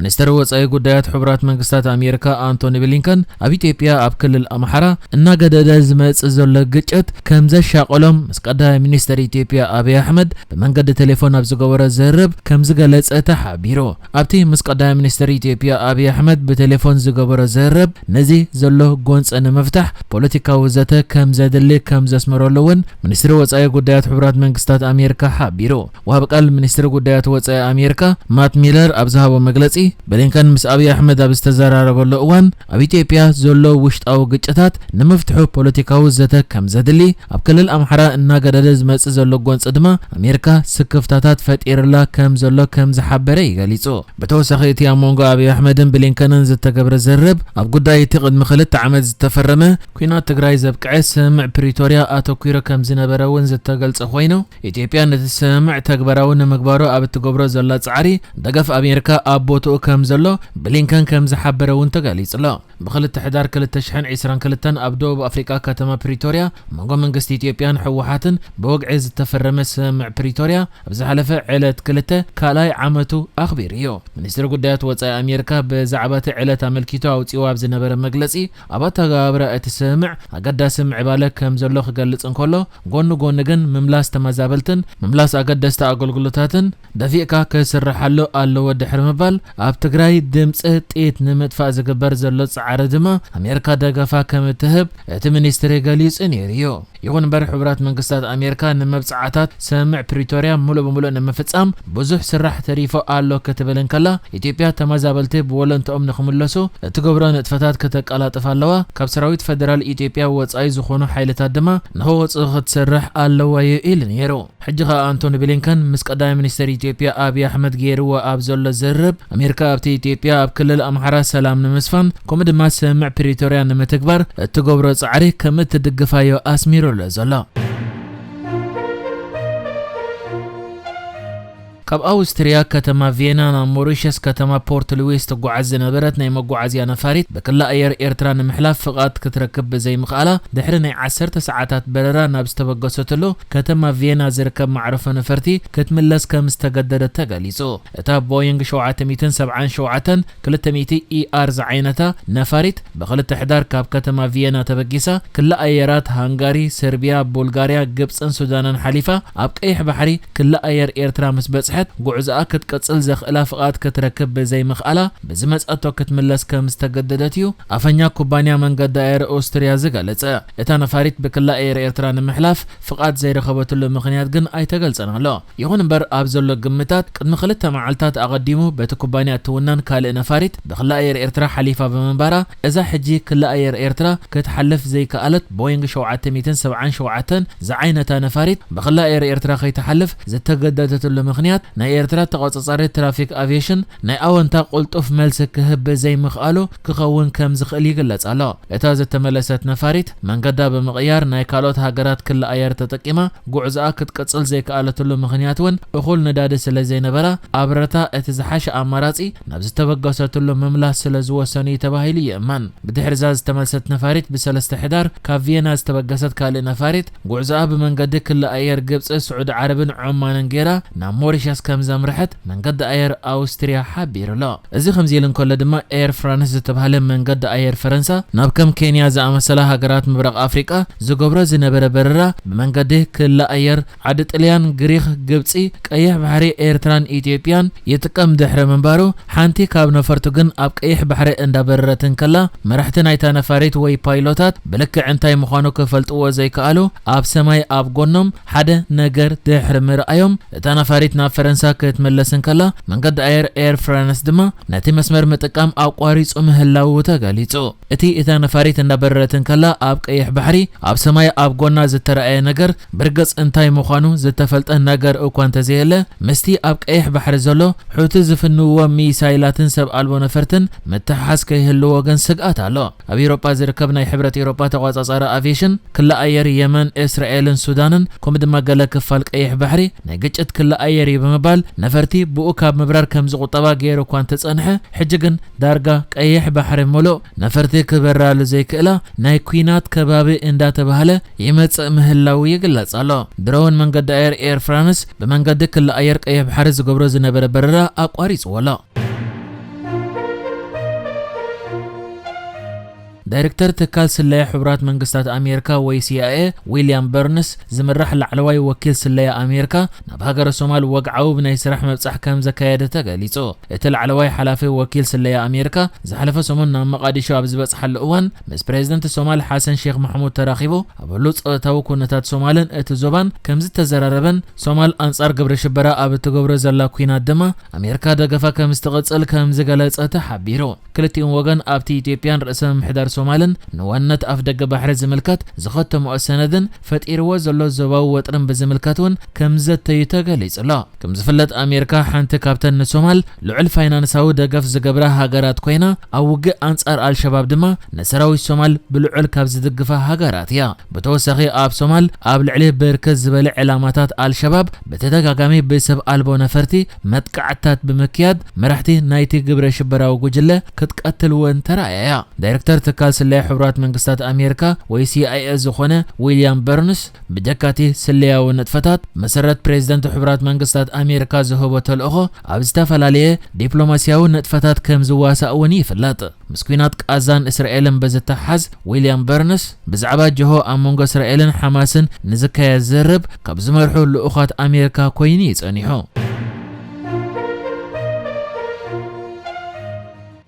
ሚኒስትር ወጻኢ ጉዳያት ሕብራት መንግስታት አሜሪካ አንቶኒ ብሊንከን ኣብ ኢትዮጵያ ኣብ ክልል አምሓራ እናገደደ ዝመጽእ ዘሎ ግጭት ከም ዘሻቀሎም ምስ ቀዳማይ ሚኒስትር ኢትዮጵያ አብይ አሕመድ በመንገዲ ቴሌፎን ኣብ ዝገበረ ዘርብ ከም ዝገለጸ ተሓቢሩ። ኣብቲ ምስ ቀዳማይ ሚኒስትር ኢትዮጵያ አብይ አሕመድ በቴሌፎን ዝገበረ ዘርብ ነዚ ዘሎ ጎንጸ ንምፍታሕ ፖለቲካዊ ዘተ ከም ዘድሊ ከም ዘስመረሉውን ሚኒስትር ወጻኢ ጉዳያት ሕብራት መንግስታት አሜሪካ ሓቢሩ። ወሃብ ቃል ሚኒስትር ጉዳያት ወጻኢ አሜሪካ ማት ሚለር ኣብ ዝሃቦ መግለጺ ብሊንከን ምስ አብይ አሕመድ ኣብ ዝተዘራረበሉ እዋን ኣብ ኢትዮጵያ ዘሎ ውሽጣዊ ግጭታት ንምፍትሑ ፖለቲካዊ ዘተ ከም ዘድሊ ኣብ ክልል አምሓራ እናገደደ ዝመጽእ ዘሎ ጎንጽ ድማ አሜሪካ ስክፍታታት ፈጢርላ ከም ዘሎ ከም ዝሓበረ ይገሊጹ። በተወሳኺ እቲ ኣብ መንጎ አብይ አሕመድን ብሊንከንን ዝተገብረ ዘርብ ኣብ ጉዳይ እቲ ቅድሚ 2 ዓመት ዝተፈረመ ኩናት ትግራይ ዘብቅዐ ስምምዕ ፕሪቶሪያ ኣተኲሩ ከም ዝነበረ እውን ዝተገልጸ ኮይኑ ኢትዮጵያ ነቲ ስምምዕ ተግባራዊ ንምግባሩ ኣብ እትገብሮ ዘላ ጻዕሪ ደገፍ አሜሪካ ኣብ ቦትኡ ከም ዘሎ ብሊንከን ከም ዝሓበረ እውን ተገሊጹ። ብ2 ሕዳር 2022 ኣብ ደቡብ ኣፍሪካ ከተማ ፕሪቶሪያ መንጎ መንግስቲ ኢትዮጵያን ሕወሓትን ብወግዒ ዝተፈረመ ስምምዕ ፕሪቶሪያ ኣብ ዝሓለፈ ዕለት 2 ካልኣይ ዓመቱ ኣኽቢሩ እዩ። ሚኒስትር ጉዳያት ወጻኢ አሜሪካ ብዛዕባ እቲ ዕለት ኣመልኪቱ ኣውፂኡ ኣብ ዝነበረ መግለጺ ኣብ ኣተገባብራ እቲ ስምምዕ ኣገዳሲ ምዕባለ ከም ዘሎ ክገልጽ እንከሎ ጎኑ ግን ምምላስ ተመዛበልትን ምምላስ ኣገደስቲ ኣገልግሎታትን ደፊእካ ክስርሓሉ ኣለዎ ድሕሪ ምባል ኣብ ትግራይ ድምፂ ጥይት ንምጥፋእ ዝግበር ዘሎ ጻዕሪ ድማ አሜሪካ ደገፋ ከም እትህብ እቲ ሚኒስትር ገሊጹ ነይሩ እዩ። ይኹን እምበር ሕብራት መንግስታት አሜሪካ ንመብጽዓታት ስምምዕ ፕሪቶሪያ ሙሉእ ብምሉእ ንምፍጻም ብዙሕ ስራሕ ተሪፎ ኣሎ ክትብል እንከላ ኢትዮጵያ ተመዛበልቲ ብወለንትኦም ንኽምለሱ እትገብሮ ንጥፈታት ከተቀላጥፍ ኣለዋ። ካብ ሰራዊት ፌደራል ኢትዮጵያ ወጻኢ ዝኾኑ ሓይልታት ድማ ንኽወጽኡ ክትሰርሕ ኣለዋ ኢሉ ነይሩ። ሕጂ ኸ አንቶኒ ብሊንከን ምስ ቀዳማይ ሚኒስትር ኢትዮጵያ አብይ አሕመድ ገይርዎ ኣብ ዘሎ ዘርብ አሜሪካ ኣብቲ ኢትዮጵያ ኣብ ክልል አምሓራ ሰላም ንምስፋን ከምኡ ድማ ስምምዕ ፕሪቶሪያ ንምትግባር እትገብሮ ጻዕሪ ከም እትድግፋዮ ኣስሚሩሉ ዘሎ። ካብ አውስትሪያ ከተማ ቪየና ናብ ሞሪሸስ ከተማ ፖርት ሉዊስ ተጓዓዝ ዝነበረት ናይ መጓዓዝያ ነፋሪት ብክልል ኣየር ኤርትራ ንምሕላፍ ፍቃድ ክትረክብ ብዘይምኽኣላ ድሕሪ ናይ 10 ሰዓታት በረራ ናብ ዝተበገሰትሉ ከተማ ቪየና ዝርከብ ማዕረፎ ነፈርቲ ክትምለስ ከም ዝተገደደት ተገሊጹ። እታ ቦይንግ 777 200 ER ዝዓይነታ ነፋሪት ብ2 ሕዳር ካብ ከተማ ቪየና ተበጊሳ ክልል ኣየራት ሃንጋሪ፣ ሰርቢያ፣ ቡልጋርያ፣ ግብፅን ሱዳንን ሓሊፋ ኣብ ቀይሕ ባሕሪ ክልል ኣየር ኤርትራ ምስ በጽሐ ጉዕዛኣ ክትቀጽል ዘኽእላ ፍቃድ ክትረክብ ብዘይምኽኣላ ብዝመጽአቶ ክትምለስ ከም ዝተገደደት እዩ ኣፈኛ ኩባንያ መንገዲ ኣየር ኣውስትሪያ ዝገለጸ። እታ ነፋሪት ብክልል ኣየር ኤርትራ ንምሕላፍ ፍቃድ ዘይረኸበትሉ ምኽንያት ግን ኣይተገልጸን ኣሎ። ይኹን እምበር ኣብ ዘሎ ግምታት ቅድሚ 2 መዓልታት ኣቐዲሙ በቲ ኩባንያ እትውናን ካልእ ነፋሪት ብክልል ኣየር ኤርትራ ሓሊፋ ብምንባራ እዛ ሕጂ ክልል ኣየር ኤርትራ ክትሓልፍ ዘይከኣለት ቦይንግ 777 ዝዓይነታ ነፋሪት ብክልል ኣየር ኤርትራ ከይተሓልፍ ዝተገደደትሉ ምኽንያት ናይ ኤርትራ ተቆጻጻሪ ትራፊክ አቪዬሽን ናይ ኣወንታ ቁልጡፍ መልሲ ክህብ ዘይምኽኣሉ ክኸውን ከም ዝኽእል ይግለጽ ኣሎ። እታ ዝተመለሰት ነፋሪት መንገዳ ብምቕያር ናይ ካልኦት ሃገራት ክልል ኣየር ተጠቂማ ጉዕዛኣ ክትቀጽል ዘይከኣለትሉ ምኽንያት እውን እኹል ነዳዲ ስለ ዘይነበራ ኣብረታ እቲ ዝሓሸ ኣማራጺ ናብ ዝተበገሰትሉ ምምላስ ስለ ዝወሰኑ ተባሂሉ ይእመን። ብድሕሪዛ ዝተመለሰት ነፋሪት ብ3 ሕዳር ካብ ቪየና ዝተበገሰት ካልእ ነፋሪት ጉዕዛኣ ብመንገዲ ክልል ኣየር ግብፂ፣ ስዑድ ዓረብን ዑማንን ጌራ ናብ ሞሪሸስ ከም ዘምርሐት መንገዲ ኣየር ኣውስትሪያ ሓቢሩሎ። እዚ ከምዚ ኢሉ እንከሎ ድማ ኤር ፍራንስ ዝተባሃለ መንገዲ ኣየር ፈረንሳ ናብ ከም ኬንያ ዝኣመሰላ ሃገራት ምብራቕ ኣፍሪቃ ዝገብሮ ዝነበረ በረራ ብመንገዲ ክልል ኣየር ዓዲ ጣልያን፣ ግሪክ፣ ግብፂ፣ ቀይሕ ባሕሪ ኤርትራን ኢትዮጵያን ይጥቀም ድሕሪ ምንባሩ ሓንቲ ካብ ነፈርቱ ግን ኣብ ቀይሕ ባሕሪ እንዳበረረትን ከላ መራሕቲ ናይታ ነፋሪት ወይ ፓይሎታት ብልክዕ እንታይ ምዃኑ ክፈልጥዎ ዘይከኣሉ ኣብ ሰማይ ኣብ ጎኖም ሓደ ነገር ድሕሪ ምርኣዮም እታ ነፋሪት ናብ ፈረንሳ ክትመለስን ከላ መንገዲ ኣየር ኤር ፍራንስ ድማ ነቲ መስመር ምጥቃም ኣቋሪጹ ምህላው ተገሊጹ። እቲ እታ ነፋሪት እንዳበረረትን ከላ ኣብ ቀይሕ ባሕሪ ኣብ ሰማይ ኣብ ጎና ዝተረኣየ ነገር ብርግጽ እንታይ ምዃኑ ዝተፈልጠ ነገር እኳ እንተዘየለ ምስቲ ኣብ ቀይሕ ባሕሪ ዘሎ ሕውቲ ዝፍንውዎ ሚሳይላትን ሰብ ኣልቦ ነፈርትን ምትሓሓዝ ከይህልዎ ግን ስግኣት ኣሎ። ኣብ ኤውሮጳ ዝርከብ ናይ ሕብረት ኤውሮጳ ተቆጻጻሪ አቪዬሽን ክልል ኣየር የመን፣ እስራኤልን ሱዳንን ከምኡ ድማ ገለ ክፋል ቀይሕ ባሕሪ ናይ ግጭት ክልል ኣየር ብምባል ነፈርቲ ብኡ ካብ ምብራር ከም ዝቁጠባ ገይሩ እኳ እንተጸንሐ ሕጂ ግን ዳርጋ ቀይሕ ባሕሪ ሙሉእ ነፈርቲ ክበራሉ ዘይክእላ ናይ ኩናት ከባቢ እንዳተባሃለ ይመጽእ ምህላው ይግለጽ ኣሎ። ድሮውን መንገዲ ኣየር ኤር ፍራንስ ብመንገዲ ክልል ኣየር ቀይሕ ባሕሪ ዝገብሮ ዝነበረ በረራ ኣቋሪጽዎ ኣሎ። دايركتور تكال سلايا حبرات منقستات أمريكا وي CIA ويليام بيرنس زمرح العلواي وكيل سلايا أمريكا ناب هاجر الصومال وقعو بناي سرح مبصح كم زكايدة قاليصو اتل علواي حلافي وكيل سلايا أمريكا زحلف سمونا مقاديشو أبزبص حل أوان مس بريزيدنت الصومال حسن شيخ محمود تراخيبو أبلوص أتاو كونتات صومالن اتزوبان كمز تزرربن صومال أنصار قبر شبرا أبتقبر زلا كوينا دما أمريكا دقفا كمستغصل كمز قالت أتحبيرو كلتين وغن أبتي إثيوبيان رئيسا محدار صومالن نوانت أفدق بحر زملكات زخط مؤسندن فتير وزلو زباو وطرن بزملكاتون كمزت تيتقليز لا كمز فلت أمريكا حانت كابتن صومال لعل فاينانساو دقف زقبرا هاقرات كوينا أوق أنصار الشباب دما نسراوي الصومال بلعل كابز دقفا هاقرات يا بتوسخي آب صومال آب لعليه بركز زبالي علاماتات الشباب بتدقاقامي بسب ألبو نفرتي متقعتات بمكياد مرحتي نايتي قبر شبرا وقجلة كتقتل وانترايا دايركتور تكال سلايا حبرات منقستات أمريكا وي CIA زخونة ويليام بيرنس بدكاتي سلايا ونتفتات مسرت بريزيدنت حبرات منقستات أمريكا زهوبو تلقو أبستفلاليه دبلوماسياو نتفتات كم زواسا وني فلات مسكينات قازان إسرائيل بزتحز ويليام بيرنس بزعبا جهو أمونغ إسرائيل حماسن نزكايا زرب كبز مرحو لأخوات أمريكا كوينيز أنيحو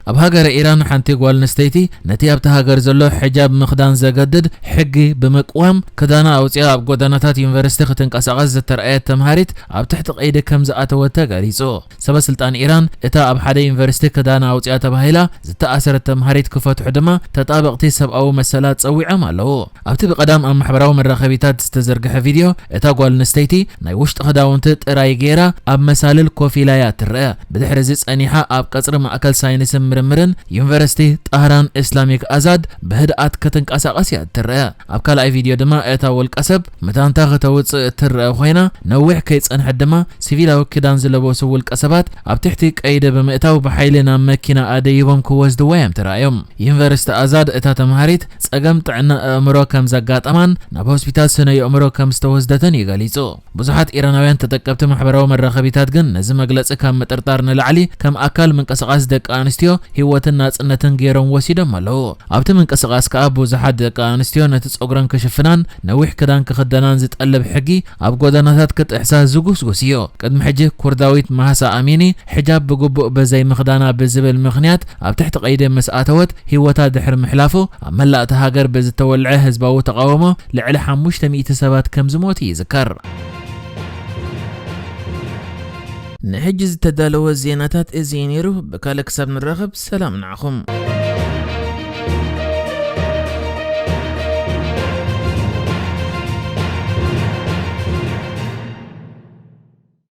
أب هاجر إيران حنتي قوال نستيتي نتي أبت هاجر زلو حجاب مخدان زجدد حقي بمقوام كدانا أوتيا أب قداناتات يونيفرسيتي ختنك أساقز ترأيت تمهاريت أب تحت قيد كم زأتوتا قريسو سبا سلطان إيران إتا أب حدا يونيفرسيتي كدانا أوتيا تبهيلا زتا أسر التمهاريت كفات حدما تطابقتي سب أو مسالات سوي عمالو أبتي بقدام أم محبراو من رخبيتات استزرقح فيديو إتا قوال نستيتي نايوشت خداونت تراي جيرا أب مسالل كوفيلايات الرأي بدحرزيس أنيحا أب قصر ما أكل ساينس مرمرن يونيفرسيتي طهران إسلاميك أزاد بهدأت كتنك أساقسيا ترى أبكال أي فيديو دما إتا والقصب متان تاغتوت ترى خوينا نوح كيتس أن حدما سيفيلا وكدان زلبوسو والقصبات أبتحتيك أيدا بمئتاو بحيلنا مكينا آديبهم كوز دوايم ترايم يونيفرسيتي أزاد إتا تمهاريت سأقمت عنا أمرو كم زقات أمان ناب هوسبيتال سنة أمرو كم ستوزدتن يغاليسو بزحات إيرانويان تتكبت محبراو من رخبيتات جن نزم أقلس كم مترطارن لعلي كم أكل من قصقاس دك آنستيو هيوتنا صنتن غيرون وسيدم الله ابت من قسقاس كابو زحد كانستيو نتصغرن كشفنان نوح كدان كخدنان زتقلب حقي اب غداناتات كت احساس زغوس غسيو قدم حجه كورداويت مهسا اميني حجاب بغبو بزي مخدانا بزبل مخنيات اب تحت قيد مساتوت هيوتا دحر محلافو ملأت هاجر بزتولعه حزباو تقاومه لعل 500 سبات كم زموت يذكر نحجز تدالو الزيناتات ازينيرو بكالك سب نرغب سلام نعخم